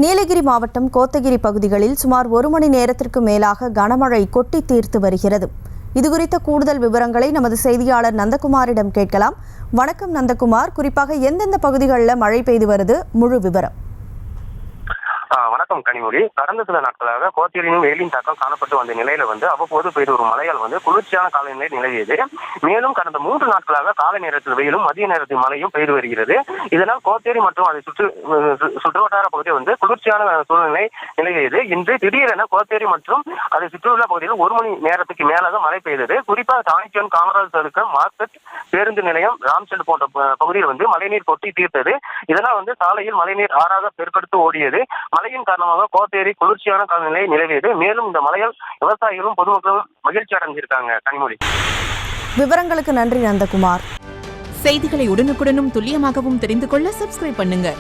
நீலகிரி மாவட்டம் கோத்தகிரி பகுதிகளில் சுமார் 1 மணி நேரத்திற்கு மேலாக கனமழை கொட்டி தீர்த்து வருகிறது. இதுகுறித்த கூடுதல் விவரங்களை நமது செய்தியாளர் நந்தகுமாரிடம் கேட்கலாம். வணக்கம் நந்தகுமார், குறிப்பாக எந்தெந்த பகுதிகளில் மழை பெய்து வருது, முழு விவரம்? வணக்கம் கனிமொழி. கடந்த சில நாட்களாக கோத்தகிரியும் வெயிலின் தாக்கம் காணப்பட்டு வந்த நிலையில அவ்வப்போது பெய்து ஒரு மழையால் குளிர்ச்சியான காலநிலை நிலவியது. மேலும் கடந்த 3 நாட்களாக காலை நேரத்தில் வெயிலும் மதிய நேரத்தில் மழையும் பெய்து வருகிறது. இதனால் கோத்தகிரி மற்றும் அதை சுற்றுவட்டார பகுதியில் குளிர்ச்சியான சூழ்நிலை நிலவியது. இன்று திடீரென கோத்தகிரி மற்றும் அதை சுற்றியுள்ள பகுதியில் 1 மணி நேரத்துக்கு மேலாக மழை பெய்தது. குறிப்பாக தானிச்சன், காமராஜ் சதுக்கம், மார்க்கெட், பேருந்து நிலையம், ராம்செட் போன்ற பகுதியில் மழைநீர் கொட்டி தீர்த்தது. இதனால் சாலையில் மழைநீர் ஆறாக பெருக்கெடுத்து ஓடியது. மழையின் காரணமாக கோத்தகிரி குளிர்ச்சியான காலநிலை நிலவியது. மேலும் இந்த மழையால் விவசாயிகளும் பொதுமக்களும் மகிழ்ச்சி அடைஞ்சிருக்காங்க. கனிமொழி, விவரங்களுக்கு நன்றி நந்தகுமார். செய்திகளை உடனுக்குடனும் துல்லியமாகவும் தெரிந்து கொள்ள சப்ஸ்கிரைப் பண்ணுங்க.